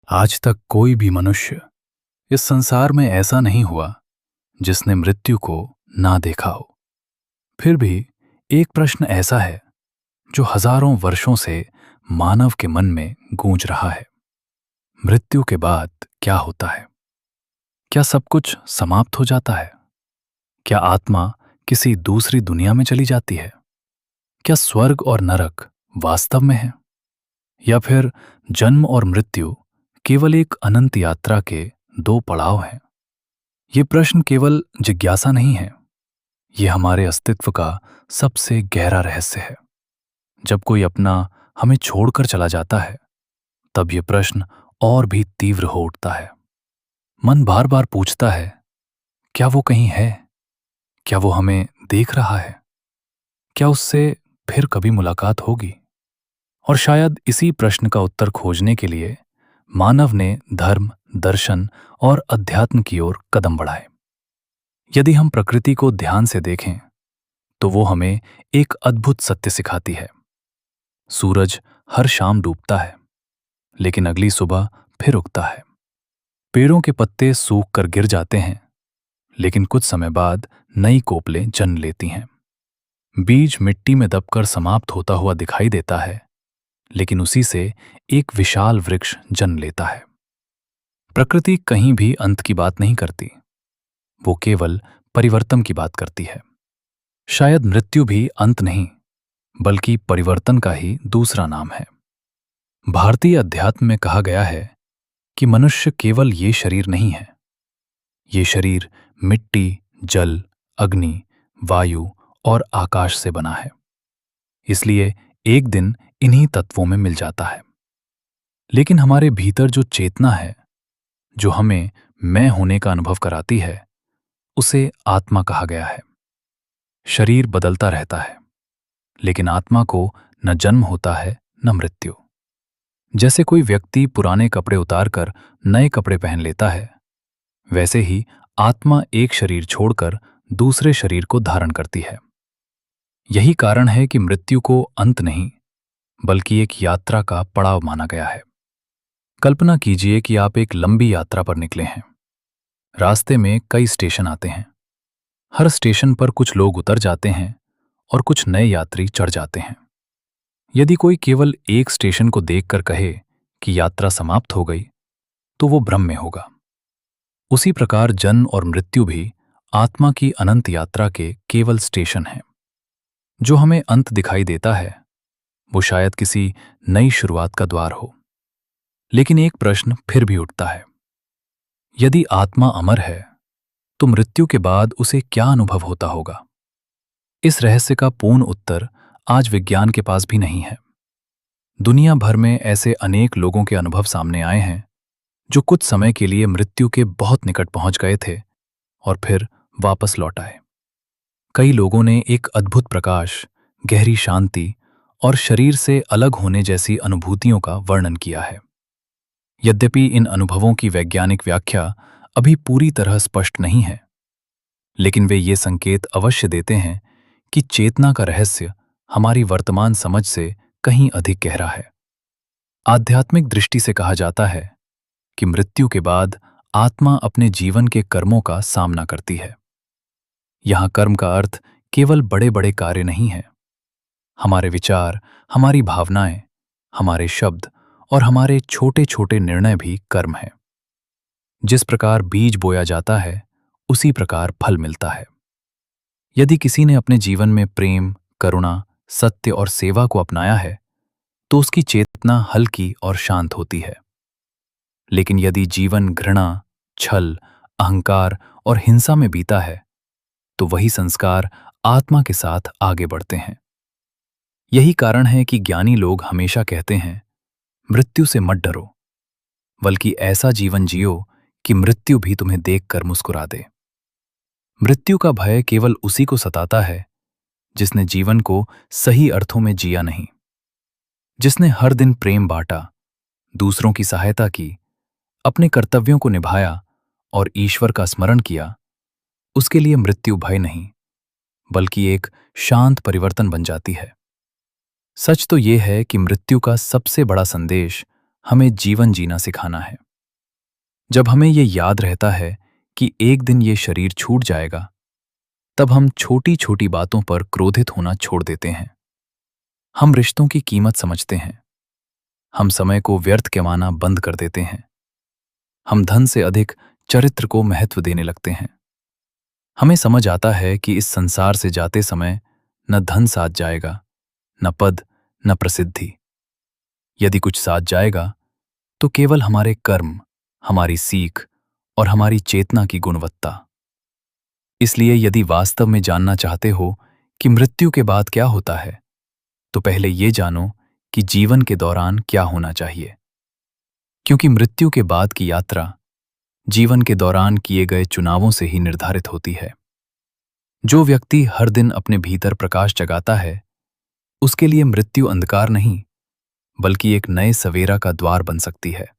आज तक कोई भी मनुष्य इस संसार में ऐसा नहीं हुआ जिसने मृत्यु को ना देखा हो। फिर भी एक प्रश्न ऐसा है जो हजारों वर्षों से मानव के मन में गूंज रहा है। मृत्यु के बाद क्या होता है? क्या सब कुछ समाप्त हो जाता है? क्या आत्मा किसी दूसरी दुनिया में चली जाती है? क्या स्वर्ग और नरक वास्तव में है, या फिर जन्म और मृत्यु केवल एक अनंत यात्रा के दो पड़ाव हैं? ये प्रश्न केवल जिज्ञासा नहीं है, ये हमारे अस्तित्व का सबसे गहरा रहस्य है। जब कोई अपना हमें छोड़कर चला जाता है, तब ये प्रश्न और भी तीव्र हो उठता है। मन बार बार पूछता है, क्या वो कहीं है? क्या वो हमें देख रहा है? क्या उससे फिर कभी मुलाकात होगी? और शायद इसी प्रश्न का उत्तर खोजने के लिए मानव ने धर्म, दर्शन और अध्यात्म की ओर कदम बढ़ाए। यदि हम प्रकृति को ध्यान से देखें, तो वो हमें एक अद्भुत सत्य सिखाती है। सूरज हर शाम डूबता है, लेकिन अगली सुबह फिर उगता है। पेड़ों के पत्ते सूख कर गिर जाते हैं, लेकिन कुछ समय बाद नई कोपलें जन्म लेती हैं। बीज मिट्टी में दबकर समाप्त होता हुआ दिखाई देता है, लेकिन उसी से एक विशाल वृक्ष जन्म लेता है। प्रकृति कहीं भी अंत की बात नहीं करती, वो केवल परिवर्तन की बात करती है। शायद मृत्यु भी अंत नहीं, बल्कि परिवर्तन का ही दूसरा नाम है। भारतीय अध्यात्म में कहा गया है कि मनुष्य केवल ये शरीर नहीं है। ये शरीर मिट्टी, जल, अग्नि, वायु और आकाश से बना है, इसलिए एक दिन इन्हीं तत्वों में मिल जाता है। लेकिन हमारे भीतर जो चेतना है, जो हमें मैं होने का अनुभव कराती है, उसे आत्मा कहा गया है। शरीर बदलता रहता है, लेकिन आत्मा को न जन्म होता है न मृत्यु। जैसे कोई व्यक्ति पुराने कपड़े उतारकर नए कपड़े पहन लेता है, वैसे ही आत्मा एक शरीर छोड़कर दूसरे शरीर को धारण करती है। यही कारण है कि मृत्यु को अंत नहीं, बल्कि एक यात्रा का पड़ाव माना गया है। कल्पना कीजिए कि आप एक लंबी यात्रा पर निकले हैं। रास्ते में कई स्टेशन आते हैं। हर स्टेशन पर कुछ लोग उतर जाते हैं और कुछ नए यात्री चढ़ जाते हैं। यदि कोई केवल एक स्टेशन को देखकर कहे कि यात्रा समाप्त हो गई, तो वो भ्रम में होगा। उसी प्रकार जन्म और मृत्यु भी आत्मा की अनंत यात्रा के केवल स्टेशन हैं। जो हमें अंत दिखाई देता है, वो शायद किसी नई शुरुआत का द्वार हो। लेकिन एक प्रश्न फिर भी उठता है, यदि आत्मा अमर है, तो मृत्यु के बाद उसे क्या अनुभव होता होगा? इस रहस्य का पूर्ण उत्तर आज विज्ञान के पास भी नहीं है। दुनिया भर में ऐसे अनेक लोगों के अनुभव सामने आए हैं जो कुछ समय के लिए मृत्यु के बहुत निकट पहुंच गए थे और फिर वापस लौट आए। कई लोगों ने एक अद्भुत प्रकाश, गहरी शांति और शरीर से अलग होने जैसी अनुभूतियों का वर्णन किया है। यद्यपि इन अनुभवों की वैज्ञानिक व्याख्या अभी पूरी तरह स्पष्ट नहीं है, लेकिन वे ये संकेत अवश्य देते हैं कि चेतना का रहस्य हमारी वर्तमान समझ से कहीं अधिक गहरा है। आध्यात्मिक दृष्टि से कहा जाता है कि मृत्यु के बाद आत्मा अपने जीवन के कर्मों का सामना करती है। यहाँ कर्म का अर्थ केवल बड़े बड़े कार्य नहीं है। हमारे विचार, हमारी भावनाएं, हमारे शब्द और हमारे छोटे छोटे निर्णय भी कर्म हैं। जिस प्रकार बीज बोया जाता है, उसी प्रकार फल मिलता है। यदि किसी ने अपने जीवन में प्रेम, करुणा, सत्य और सेवा को अपनाया है, तो उसकी चेतना हल्की और शांत होती है। लेकिन यदि जीवन घृणा, छल, अहंकार और हिंसा में बीता है, तो वही संस्कार आत्मा के साथ आगे बढ़ते हैं। यही कारण है कि ज्ञानी लोग हमेशा कहते हैं, मृत्यु से मत डरो, बल्कि ऐसा जीवन जियो कि मृत्यु भी तुम्हें देखकर मुस्कुरा दे। मृत्यु का भय केवल उसी को सताता है जिसने जीवन को सही अर्थों में जिया नहीं, जिसने हर दिन प्रेम बांटा, दूसरों की सहायता की, अपने कर्तव्यों को निभाया और ईश्वर का स्मरण किया। उसके लिए मृत्यु भय नहीं, बल्कि एक शांत परिवर्तन बन जाती है। सच तो यह है कि मृत्यु का सबसे बड़ा संदेश हमें जीवन जीना सिखाना है। जब हमें ये याद रहता है कि एक दिन ये शरीर छूट जाएगा, तब हम छोटी छोटी बातों पर क्रोधित होना छोड़ देते हैं। हम रिश्तों की कीमत समझते हैं। हम समय को व्यर्थ गंवाना बंद कर देते हैं। हम धन से अधिक चरित्र को महत्व देने लगते हैं। हमें समझ आता है कि इस संसार से जाते समय न धन साथ जाएगा, न पद, न प्रसिद्धि। यदि कुछ साथ जाएगा तो केवल हमारे कर्म, हमारी सीख और हमारी चेतना की गुणवत्ता। इसलिए यदि वास्तव में जानना चाहते हो कि मृत्यु के बाद क्या होता है, तो पहले ये जानो कि जीवन के दौरान क्या होना चाहिए। क्योंकि मृत्यु के बाद की यात्रा जीवन के दौरान किए गए चुनावों से ही निर्धारित होती है। जो व्यक्ति हर दिन अपने भीतर प्रकाश जगाता है, उसके लिए मृत्यु अंधकार नहीं, बल्कि एक नए सवेरा का द्वार बन सकती है।